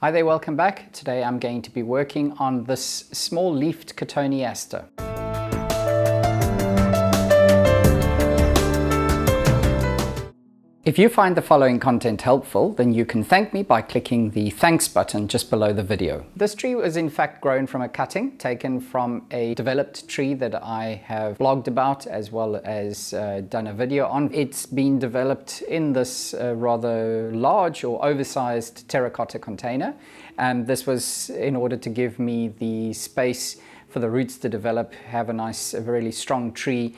Hi there, welcome back. Today I'm going to be working on this small leafed Cotoneaster. If you find the following content helpful, then you can thank me by clicking the thanks button just below the video. This tree was in fact grown from a cutting taken from a developed tree that I have blogged about as well as done a video on. It's been developed in this rather large or oversized terracotta container, and this was in order to give me the space for the roots to develop, have a really strong tree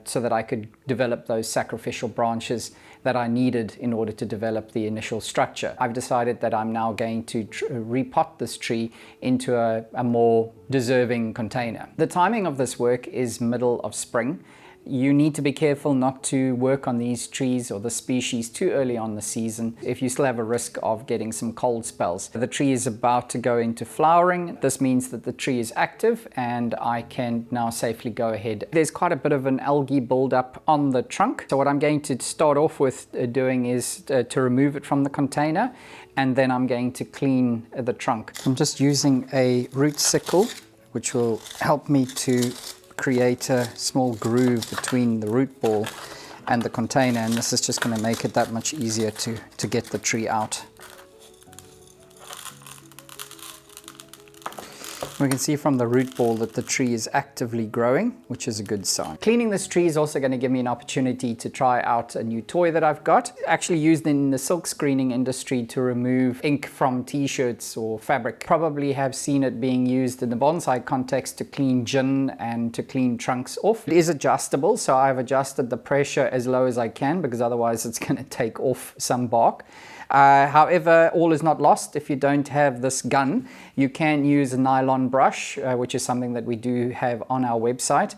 so that I could develop those sacrificial branches that I needed in order to develop the initial structure. I've decided that I'm now going to repot this tree into a more deserving container. The timing of this work is middle of spring. You need to be careful not to work on these trees or the species too early on the season if you still have a risk of getting some cold spells. The tree is about to go into flowering. This means that the tree is active and I can now safely go ahead. There's quite a bit of an algae buildup on the trunk. So what I'm going to start off with doing is to remove it from the container, and then I'm going to clean the trunk. I'm just using a root sickle, which will help me to create a small groove between the root ball and the container, and this is just going to make it that much easier to get the tree out. We can see from the root ball that the tree is actively growing, which is a good sign. Cleaning this tree is also going to give me an opportunity to try out a new toy that I've got, actually used in the silk screening industry to remove ink from t-shirts or fabric. Probably have seen it being used in the bonsai context to clean gin and to clean trunks off. It is adjustable, so I've adjusted the pressure as low as I can because otherwise it's going to take off some bark. However, all is not lost. If you don't have this gun, you can use a nylon brush, which is something that we do have on our website.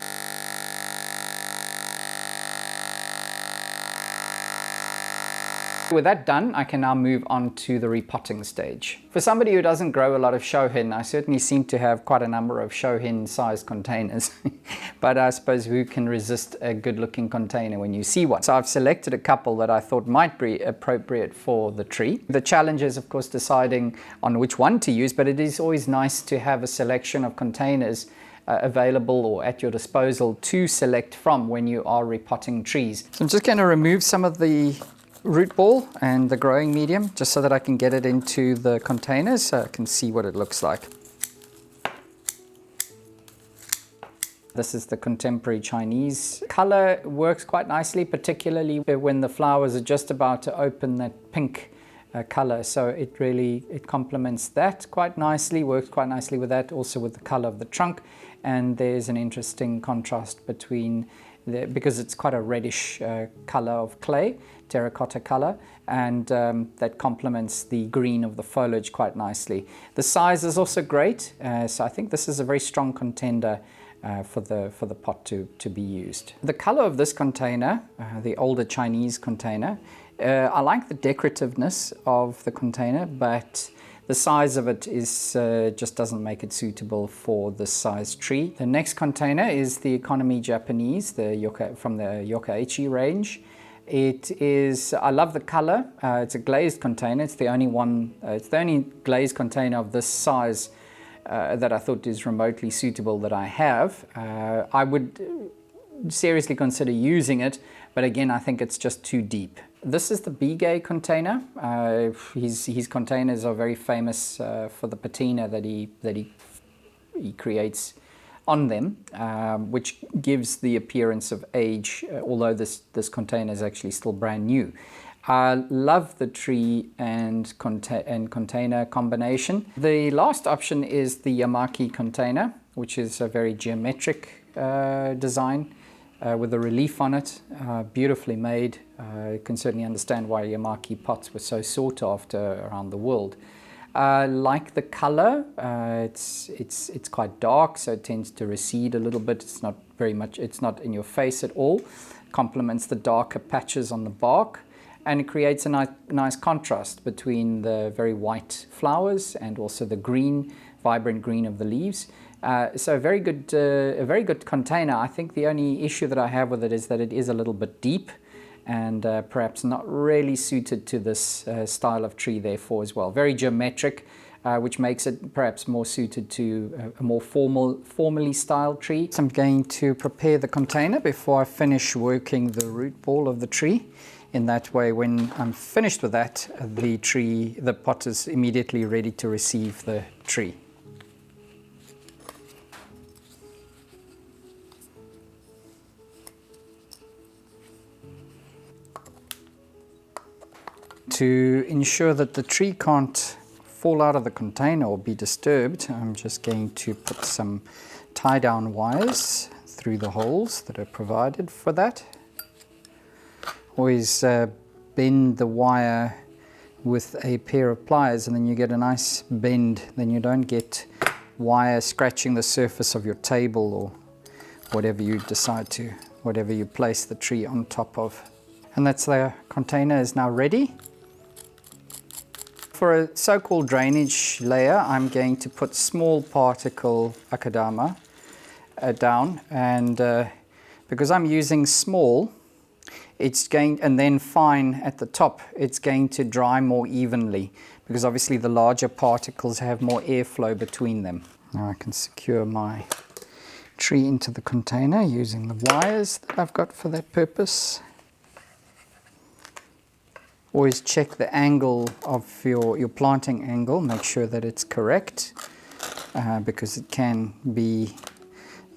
With that done, I can now move on to the repotting stage. For somebody who doesn't grow a lot of shohin, I certainly seem to have quite a number of shohin sized containers, but I suppose who can resist a good looking container when you see one? So I've selected a couple that I thought might be appropriate for the tree. The challenge is of course deciding on which one to use, but it is always nice to have a selection of containers available or at your disposal to select from when you are repotting trees. So I'm just going to remove some of the root ball and the growing medium just so that I can get it into the containers so I can see what it looks like. This is the contemporary Chinese. Color works quite nicely, particularly when the flowers are just about to open that pink color. So it complements that quite nicely, works quite nicely with that, also with the color of the trunk. And there's an interesting contrast between because it's quite a reddish color of clay, terracotta color, and that complements the green of the foliage quite nicely. The size is also great, so I think this is a very strong contender for the pot to be used. The color of this container, the older Chinese container, I like the decorativeness of the container, but the size of it is just doesn't make it suitable for this size tree. The next container is the economy Japanese, from the Yokkaichi range. I love the color. It's a glazed container. It's the only glazed container of this size that I thought is remotely suitable that I have. I would seriously consider using it, but again, I think it's just too deep. This is the Bigei container. His containers are very famous for the patina that he creates on them, which gives the appearance of age, although this container is actually still brand new. I love the tree and container combination. The last option is the Yamaki container, which is a very geometric design with a relief on it, beautifully made. You can certainly understand why Yamaki pots were so sought after around the world. Like the color, it's quite dark, so it tends to recede a little bit. It's not in your face at all. Complements the darker patches on the bark, and it creates a nice contrast between the very white flowers and also the green, vibrant green of the leaves. So a very good container. I think the only issue that I have with it is that it is a little bit deep, and perhaps not really suited to this style of tree therefore as well. Very geometric, which makes it perhaps more suited to a more formally styled tree. So I'm going to prepare the container before I finish working the root ball of the tree. In that way, when I'm finished with that, the pot is immediately ready to receive the tree. To ensure that the tree can't fall out of the container or be disturbed, I'm just going to put some tie-down wires through the holes that are provided for that. Always bend the wire with a pair of pliers, and then you get a nice bend. Then you don't get wire scratching the surface of your table or whatever you decide to, whatever you place the tree on top of. And that's the container is now ready. For a so-called drainage layer, I'm going to put small particle akadama down, and because I'm using small, it's going, and then fine at the top, it's going to dry more evenly, because obviously the larger particles have more airflow between them. Now I can secure my tree into the container using the wires that I've got for that purpose. Always check the angle of your planting angle, make sure that it's correct, because it can be,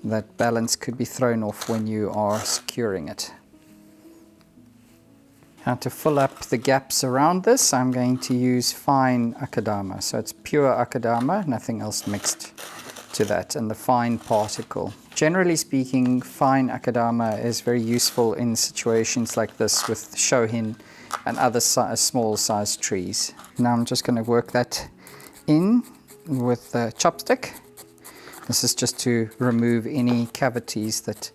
that balance could be thrown off when you are securing it. Now to fill up the gaps around this, I'm going to use fine akadama. So it's pure akadama, nothing else mixed to that, and the fine particle. Generally speaking, fine akadama is very useful in situations like this with shohin and other small sized trees. Now I'm just going to work that in with the chopstick. This is just to remove any cavities that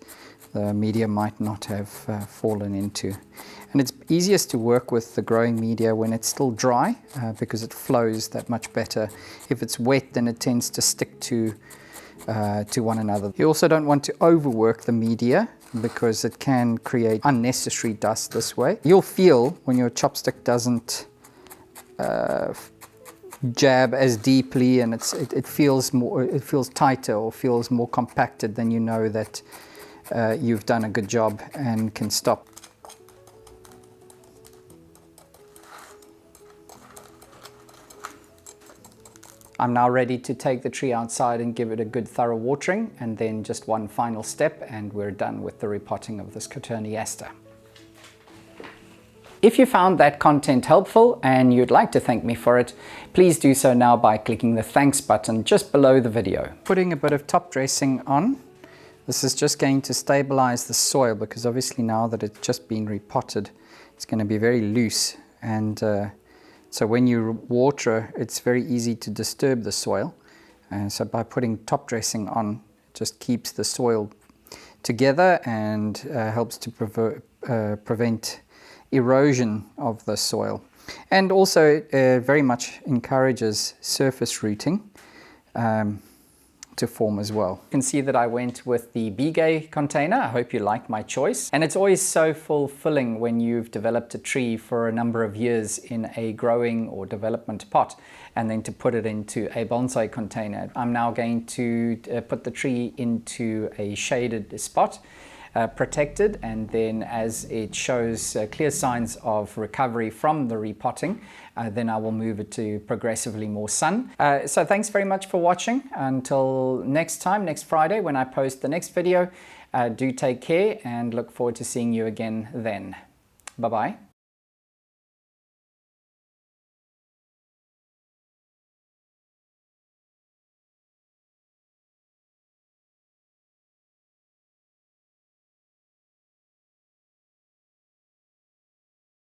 the media might not have fallen into. And it's easiest to work with the growing media when it's still dry, because it flows that much better. If it's wet, then it tends to stick to one another. You also don't want to overwork the media, because it can create unnecessary dust this way. You'll feel when your chopstick doesn't jab as deeply, and it feels tighter or feels more compacted, then you know that you've done a good job and can stop. I'm now ready to take the tree outside and give it a good thorough watering, and then just one final step and we're done with the repotting of this Cotoneaster. If you found that content helpful and you'd like to thank me for it, please do so now by clicking the thanks button just below the video. Putting a bit of top dressing on. This is just going to stabilize the soil, because obviously now that it's just been repotted, it's going to be very loose, and so when you water, it's very easy to disturb the soil. So by putting top dressing on, it just keeps the soil together and helps to prevent erosion of the soil. And also very much encourages surface rooting to form as well. You can see that I went with the Bigei container. I hope you liked my choice. And it's always so fulfilling when you've developed a tree for a number of years in a growing or development pot, and then to put it into a bonsai container. I'm now going to put the tree into a shaded spot, protected, and then as it shows clear signs of recovery from the repotting, then I will move it to progressively more sun. So thanks very much for watching. Until next time, next Friday, when I post the next video, do take care and look forward to seeing you again then. Bye-bye.